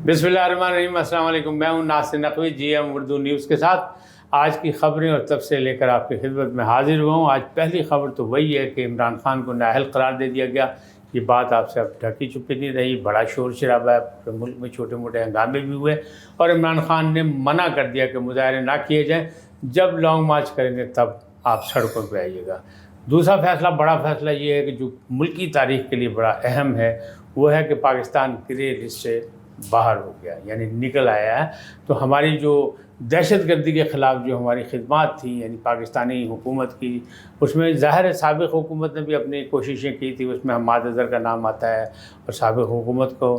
बिस्मिल्लाहिर्रहमानिर्रहीम। अस्सलाम वालेकुम। मैं हूं नासिर नकवी, GM उर्दू न्यूज़ के साथ आज की खबरें और तफसील लेकर आपकी खिदमत में हाजिर हुआ हूं। आज पहली खबर तो वही है कि इमरान खान को नाअहल करार दे दिया गया। ये बात आपसे अब ढकी छुपी नहीं रही, बड़ा शोर शराबा है, पूरे मुल्क में छोटे मोटे हंगामे भी हुए और इमरान खान ने मना कर दिया कि मुजाहरे ना किए जाएँ, जब लॉन्ग मार्च करेंगे तब आप सड़कों पर आइएगा। दूसरा फैसला, बड़ा फैसला ये है कि जो मुल्क की तारीख के लिए बड़ा अहम है, वो है कि पाकिस्तान ग्रे लिस्ट से बाहर हो गया, यानी निकल आया है। तो हमारी जो दहशतगर्दी के ख़िलाफ़ जो हमारी खिदमत थी, यानी पाकिस्तानी हुकूमत की, उसमें ज़ाहिर है साबिक़ हुकूमत ने भी अपनी कोशिशें की थी। उसमें हम्माद अज़हर का नाम आता है और साबिक़ हुकूमत को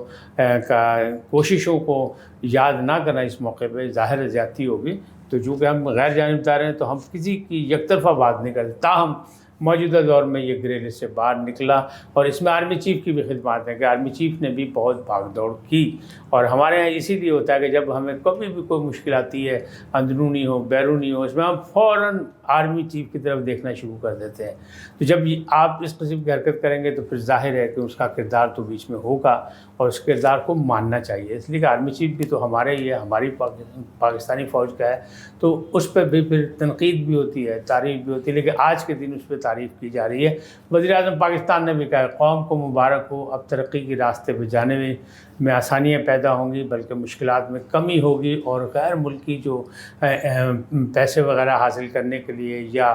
कोशिशों को याद ना करना इस मौके पे ज़ाहिर है ज़्यादती होगी। तो चूँकि हम गैर जानिबदार हैं तो हम किसी की यकतरफ़ा बात नहीं करते। ताहम मौजूदा दौर में ये ग्रे लिस्ट से बाहर निकला और इसमें आर्मी चीफ़ की भी खिदमत है कि आर्मी चीफ़ ने भी बहुत भाग दौड़ की। और हमारे यहाँ इसीलिए होता है कि जब हमें कभी भी कोई मुश्किल आती है, अंदरूनी हो बैरूनी हो, इसमें हम फ़ौरन आर्मी चीफ़ की तरफ देखना शुरू कर देते हैं। तो जब आप इस किस्म की हरकत करेंगे तो फिर जाहिर है कि उसका किरदार तो बीच में होगा और उस किरदार को मानना चाहिए। इसलिए कि आर्मी चीफ़ भी तो हमारे ही है, हमारी पाकिस्तानी फ़ौज का है, तो उस पर भी फिर तनकीद भी होती है, तारीफ़ भी होती है। लेकिन आज के दिन उस पर तारीफ़ की जा रही है। वज़ीर-ए-आज़म पाकिस्तान ने भी कहा है, कौम को मुबारक हो, अब तरक्की के रास्ते पर जाने में आसानियाँ पैदा होंगी, बल्कि मुश्किलात में कमी होगी और गैर मुल्की जो पैसे वगैरह हासिल करने के लिए या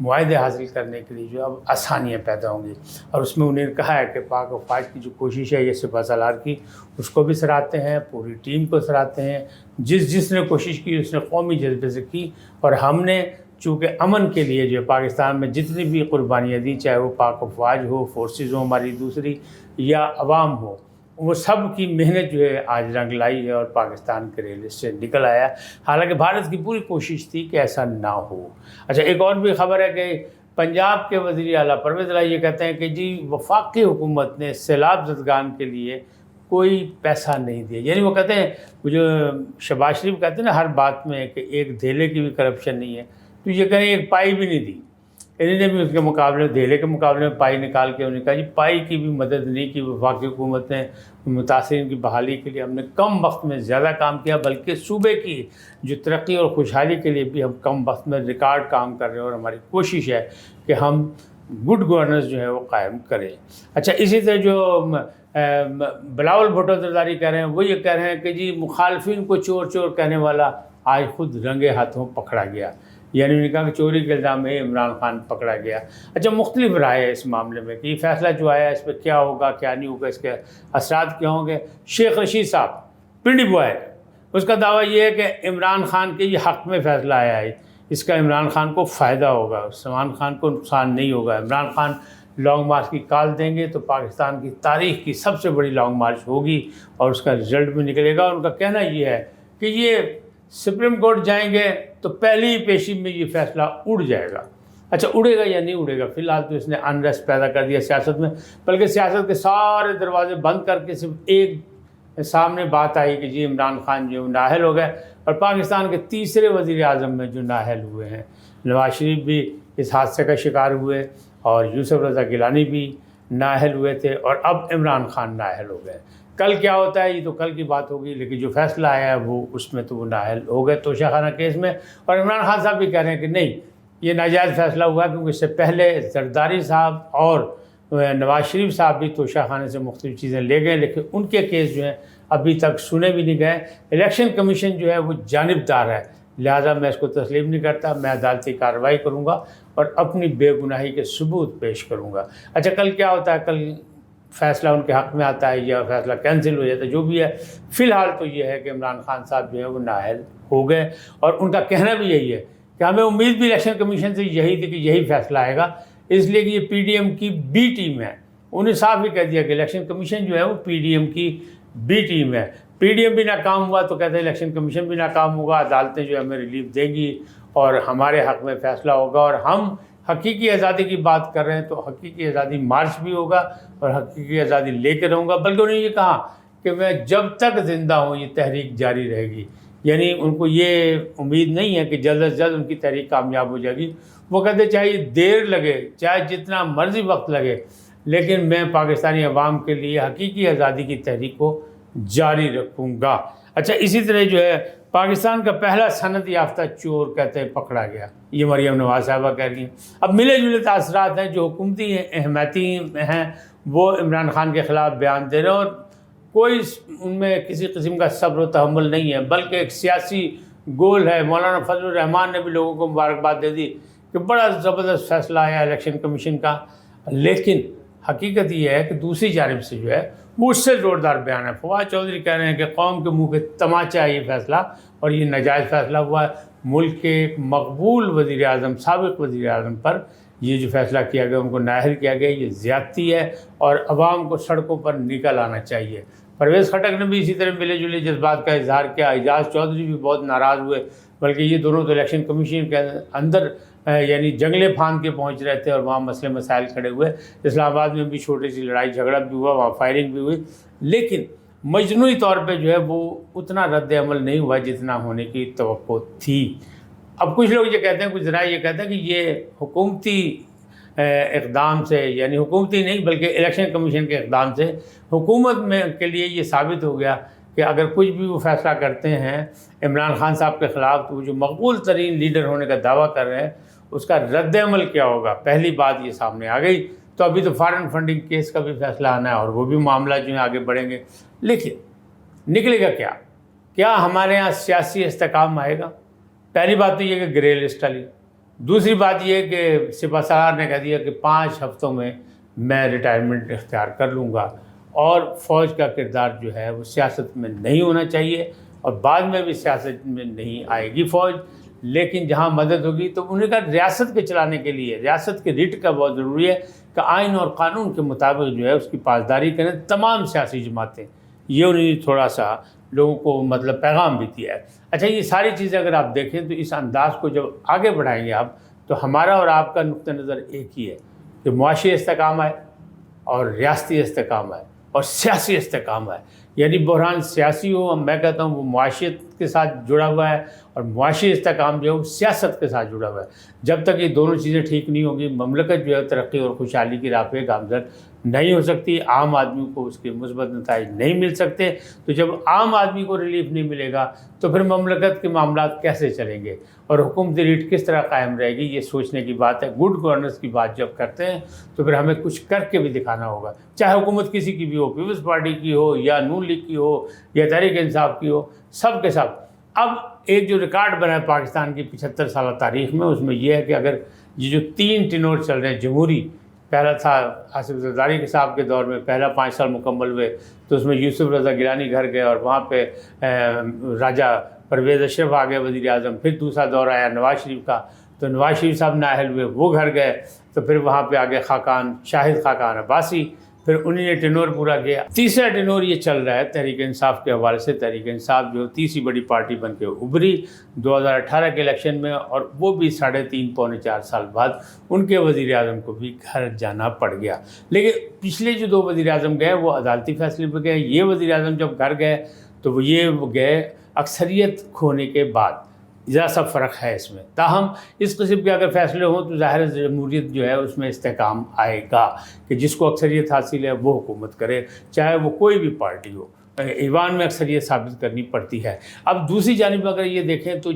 मुआहदे हासिल करने के लिए जो अब आसानियाँ पैदा होंगी। और उसमें उन्हें कहा है कि पाक और फ़ौज की जो कोशिश है ये सिपहसालार की, उसको भी सराहते हैं, पूरी टीम को सराहते हैं। जिसने कोशिश की उसने कौमी जज्बे से की और हमने चूँकि अमन के लिए जो पाकिस्तान में जितनी भी कुर्बानियाँ दी, चाहे वो पाक और फ़ौज हो, फोर्सेस हो हमारी दूसरी, या अवाम हो, वो सब की मेहनत जो है आज रंग लाई है और पाकिस्तान के ग्रे लिस्ट से निकल आया। हालांकि भारत की पूरी कोशिश थी कि ऐसा ना हो। अच्छा, एक और भी खबर है कि पंजाब के वज़ीर आला परवेज़ इलाही ये कहते हैं कि जी वफाकी हुकूमत ने सैलाब ज़दगान के लिए कोई पैसा नहीं दिया। यानी वो कहते हैं, जो शहबाज शरीफ कहते हैं ना हर बात में कि एक धेले की भी करप्शन नहीं है, तो ये कहें एक पाई भी नहीं दी। इन्होंने भी उसके मुकाबले धेले के मुकाबले में पाई निकाल के उन्होंने कहा जी पाई की भी मदद नहीं की वफाकी हुकूमत ने। मुतासिरीन की बहाली के लिए हमने कम वक्त में ज़्यादा काम किया, बल्कि सूबे की जो तरक्की और खुशहाली के लिए भी हम कम वक्त में रिकॉर्ड काम कर रहे हैं और हमारी कोशिश है कि हम गुड गवर्नेंस जो है वो कायम करें। अच्छा, इसी तरह जो बिलावल भुट्टो जरदारी कह रहे हैं, वो ये कह रहे हैं कि जी मुखालफिन को चोर चोर कहने वाला आज खुद रंगे हाथों पकड़ा गया। यानी उन्होंने कहा कि चोरी के इल्ज़ाम में इमरान खान पकड़ा गया। अच्छा, मुख्तलिफ राय है इस मामले में कि ये फ़ैसला जो आया इस पर क्या होगा क्या नहीं होगा, इसके असरात क्या होंगे। शेख रशीद साहब पिंडी बॉय, उसका दावा ये है कि इमरान खान के ये हक़ में फ़ैसला आया है, इसका इमरान खान को फ़ायदा होगा, इमरान खान को नुकसान नहीं होगा। इमरान खान लॉन्ग मार्च की कॉल देंगे तो पाकिस्तान की तारीख़ की सबसे बड़ी लॉन्ग मार्च होगी और उसका रिज़ल्ट भी निकलेगा। और उनका कहना ये है कि ये सुप्रीम कोर्ट जाएंगे तो पहली ही पेशी में ये फ़ैसला उड़ जाएगा। अच्छा, उड़ेगा या नहीं उड़ेगा, फ़िलहाल तो इसने अनरेस्ट पैदा कर दिया सियासत में, बल्कि सियासत के सारे दरवाजे बंद करके सिर्फ एक सामने बात आई कि जी इमरान खान जो नाअहल हो गए। और पाकिस्तान के तीसरे वज़ीर-ए-आज़म में जो नाअहल हुए हैं, नवाज शरीफ भी इस हादसे का शिकार हुए और यूसुफ रज़ा गिलानी भी नाअहल हुए थे और अब इमरान खान नाअहल हो गए। कल क्या होता है ये तो कल की बात होगी, लेकिन जो फैसला आया है वो उसमें तो वो नाअहल हो गए तोशाखाना केस में। और इमरान खान साहब भी कह रहे हैं कि नहीं, ये नाजायज़ फ़ैसला हुआ, क्योंकि इससे पहले जरदारी साहब और नवाज शरीफ साहब भी तोशाखाने से मुख्तलिफ़ चीज़ें ले गए, लेकिन उनके केस जो हैं अभी तक सुने भी नहीं गए। इलेक्शन कमीशन जो है वो जानिबदार है, लिहाजा मैं इसको तस्लीम नहीं करता। मैं अदालती कार्रवाई करूँगा और अपनी बेगुनाही के सबूत पेश करूँगा। अच्छा, कल क्या होता है, कल फ़ैसला उनके हक़ में आता है या फ़ैसला कैंसिल हो जाता है, जो भी है। फ़िलहाल तो ये है कि इमरान खान साहब जो है वो नाअहल हो गए और उनका कहना भी यही है कि हमें उम्मीद भी इलेक्शन कमीशन से यही थी कि यही फ़ैसला आएगा, इसलिए कि ये PDM की B टीम है। उन्हें साफ ही कह दिया कि इलेक्शन कमीशन जो है वो PDM की B टीम है। PDM भी नाकाम हुआ तो कहते हैं इलेक्शन कमीशन भी नाकाम होगा, अदालतें जो हमें रिलीफ देंगी और हमारे हक़ में फ़ैसला होगा। और हम हकीकी आज़ादी की बात कर रहे हैं तो हकीकी आज़ादी मार्च भी होगा और हकीकी आज़ादी लेकर रहूँगा। बल्कि उन्होंने ये कहा कि मैं जब तक ज़िंदा हूँ ये तहरीक जारी रहेगी। यानी उनको ये उम्मीद नहीं है कि जल्द से जल्द उनकी तहरीक कामयाब हो जाएगी। वो कहते चाहे देर लगे, चाहे जितना मर्ज़ी वक्त लगे, लेकिन मैं पाकिस्तानी अवाम के लिए हकीकी आज़ादी की तहरीक को جاری رکھوں گا۔ اچھا، اسی طرح جو ہے پاکستان کا پہلا سند یافتہ چور کہتے ہیں پکڑا گیا، یہ مریم نواز صاحبہ کہہ رہی ہیں۔ اب ملے جلے تاثرات ہیں، جو حکومتی احمایتی ہیں وہ عمران خان کے خلاف بیان دے رہے ہیں، اور کوئی ان میں کسی قسم کا صبر و تحمل نہیں ہے، بلکہ ایک سیاسی گول ہے۔ مولانا فضل الرحمان نے بھی لوگوں کو مبارکباد دے دی کہ بڑا زبردست فیصلہ آیا الیکشن کمیشن کا، لیکن حقیقت یہ ہے کہ دوسری جانب سے جو ہے وہ اس سے زوردار بیان ہے۔ فواد چودھری کہہ رہے ہیں کہ قوم کے منہ پہ تماچا ہے یہ فیصلہ، اور یہ ناجائز فیصلہ ہوا ہے۔ ملک کے ایک مقبول وزیر اعظم، سابق وزیر اعظم پر یہ جو فیصلہ کیا گیا، ان کو نااہل کیا گیا، یہ زیادتی ہے، اور عوام کو سڑکوں پر نکل آنا چاہیے۔ پرویز خٹک نے بھی اسی طرح ملے جلے جذبات کا اظہار کیا۔ اعجاز چودھری بھی بہت ناراض ہوئے، بلکہ یہ دونوں تو الیکشن کمیشن کے اندر یعنی جنگلے پھاند کے پہنچ رہے تھے، اور وہاں مسئلے مسائل کھڑے ہوئے۔ اسلام آباد میں بھی چھوٹی سی لڑائی جھگڑا بھی ہوا، وہاں فائرنگ بھی ہوئی، لیکن مجموعی طور پہ جو ہے وہ اتنا رد عمل نہیں ہوا جتنا ہونے کی توقع تھی۔ اب کچھ لوگ یہ کہتے ہیں، کچھ ذرائع یہ کہتے ہیں کہ یہ حکومتی اقدام سے، یعنی حکومتی نہیں بلکہ الیکشن کمیشن کے اقدام سے حکومت میں کے لیے یہ ثابت ہو گیا کہ اگر کچھ بھی وہ فیصلہ کرتے ہیں عمران خان صاحب کے خلاف، تو وہ جو مقبول ترین لیڈر ہونے کا دعویٰ کر رہے ہیں اس کا رد عمل کیا ہوگا، پہلی بات یہ سامنے آ گئی۔ تو ابھی تو فارن فنڈنگ کیس کا بھی فیصلہ آنا ہے، اور وہ بھی معاملہ جو ہے آگے بڑھیں گے، لیکن نکلے گا کیا ہمارے ہاں سیاسی استحکام آئے گا؟ پہلی بات تو یہ کہ گرے لسٹ علی، دوسری بات یہ کہ سپہ سالار نے کہہ دیا کہ 5 ہفتوں میں میں ریٹائرمنٹ اختیار کر لوں گا، اور فوج کا کردار جو ہے وہ سیاست میں نہیں ہونا چاہیے، اور بعد میں بھی سیاست میں نہیں آئے گی فوج، لیکن جہاں مدد ہوگی تو انہیں کا ریاست کے چلانے کے لیے ریاست کے ریٹ کا بہت ضروری ہے کہ آئین اور قانون کے مطابق جو ہے اس کی پاسداری کریں تمام سیاسی جماعتیں۔ یہ انہوں نے تھوڑا سا لوگوں کو مطلب پیغام بھی دیا ہے۔ اچھا، یہ ساری چیزیں اگر آپ دیکھیں تو اس انداز کو جب آگے بڑھائیں گے آپ، تو ہمارا اور آپ کا نقطہ نظر ایک ہی ہے کہ معاشی استحکام آئے، اور ریاستی استحکام آئے، اور سیاسی استحکام آئے۔ یعنی بحران سیاسی ہو، میں کہتا ہوں وہ معاشیت کے ساتھ جڑا ہوا ہے، اور معاشی استحکام جو ہے وہ سیاست کے ساتھ جڑا ہوا ہے۔ جب تک یہ دونوں چیزیں ٹھیک نہیں ہوں گی، مملکت جو ہے ترقی اور خوشحالی کی راہ پہ گامزن نہیں ہو سکتی، عام آدمی کو اس کے مثبت نتائج نہیں مل سکتے۔ تو جب عام آدمی کو ریلیف نہیں ملے گا تو پھر مملکت کے معاملات کیسے چلیں گے، اور حکومتی ریٹ کس طرح قائم رہے گی؟ یہ سوچنے کی بات ہے۔ گڈ گورننس کی بات جب کرتے ہیں تو پھر ہمیں کچھ کر کے بھی دکھانا ہوگا، چاہے حکومت کسی کی بھی ہو، پیپلز پارٹی کی ہو یا نون لیگ کی ہو یا تحریک انصاف کی ہو، سب کے سب۔ اب ایک جو ریکارڈ بنا ہے پاکستان کی 75 سالہ تاریخ میں، اس میں یہ ہے کہ اگر یہ جو 3 ٹینور چل رہے ہیں جمہوری، پہلا تھا آصف زرداری کے صاحب کے دور میں، پہلا 5 سال مکمل ہوئے، تو اس میں یوسف رضا گیلانی گھر گئے، اور وہاں پہ راجہ پرویز اشرف آ گئے وزیر اعظم۔ پھر دوسرا دور آیا نواز شریف کا، تو نواز شریف صاحب نااہل ہوئے، وہ گھر گئے، تو پھر وہاں پہ آگے خاقان شاہد خاقان عباسی، پھر انہیں نے ٹینور پورا کیا۔ تیسرا ٹینور یہ چل رہا ہے تحریک انصاف کے حوالے سے۔ تحریک انصاف جو تیسری بڑی پارٹی بن کے ابھری 2018 کے الیکشن میں، اور وہ بھی 3.5 پونے 4 سال بعد ان کے وزیر اعظم کو بھی گھر جانا پڑ گیا۔ لیکن پچھلے جو 2 وزیر اعظم گئے وہ عدالتی فیصلے پہ گئے، یہ وزیر اعظم جب گھر گئے تو وہ گئے اکثریت کھونے کے بعد، ذرا سا فرق ہے اس میں۔ تاہم اس قسم کے اگر فیصلے ہوں تو ظاہر جمہوریت جو ہے اس میں استحکام آئے گا کہ جس کو اکثریت حاصل ہے وہ حکومت کرے، چاہے وہ کوئی بھی پارٹی ہو۔ ایوان میں اکثریت ثابت کرنی پڑتی ہے۔ اب دوسری جانب اگر یہ دیکھیں تو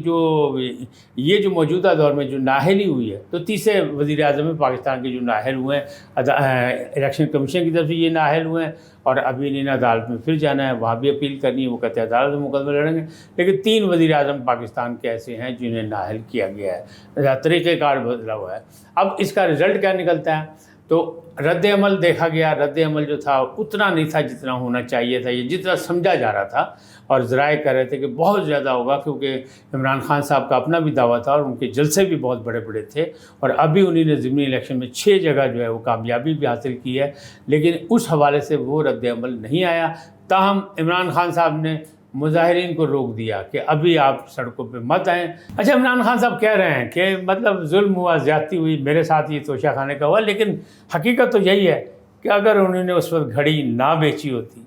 یہ جو موجودہ دور میں جو نااہلی ہوئی ہے، تو تیسرے وزیر اعظم پاکستان کے جو نااہل ہوئے ہیں، الیکشن کمیشن کی طرف سے یہ نااہل ہوئے ہیں، اور ابھی انہیں عدالت میں پھر جانا ہے، وہاں بھی اپیل کرنی ہے، وہ کہتے ہیں عدالت میں مقدمہ لڑیں گے۔ لیکن 3 وزیر اعظم پاکستان کے ایسے ہیں جنہیں نااہل کیا گیا ہے، طریقہ کار بدلا ہوا ہے۔ اب اس کا رزلٹ کیا نکلتا ہے؟ تو رد عمل دیکھا گیا، رد عمل جو تھا اتنا نہیں تھا جتنا ہونا چاہیے تھا، یہ جتنا سمجھا جا رہا تھا، اور ذرائع کہہ رہے تھے کہ بہت زیادہ ہوگا، کیونکہ عمران خان صاحب کا اپنا بھی دعویٰ تھا، اور ان کے جلسے بھی بہت بڑے بڑے تھے، اور ابھی انہوں نے ضمنی الیکشن میں 6 جگہ جو ہے وہ کامیابی بھی حاصل کی ہے، لیکن اس حوالے سے وہ رد عمل نہیں آیا۔ تاہم عمران خان صاحب نے مظاہرین کو روک دیا کہ ابھی آپ سڑکوں پہ مت آئیں۔ اچھا، عمران خان صاحب کہہ رہے ہیں کہ مطلب ظلم ہوا، زیادتی ہوئی، میرے ساتھ یہ توشہ خانے کا ہوا، لیکن حقیقت تو یہی ہے کہ اگر انہوں نے اس وقت گھڑی نہ بیچی ہوتی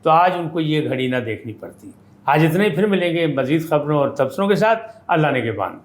تو آج ان کو یہ گھڑی نہ دیکھنی پڑتی۔ آج اتنے ہی، پھر ملیں گے مزید خبروں اور تبصروں کے ساتھ۔ اللہ نگہبان۔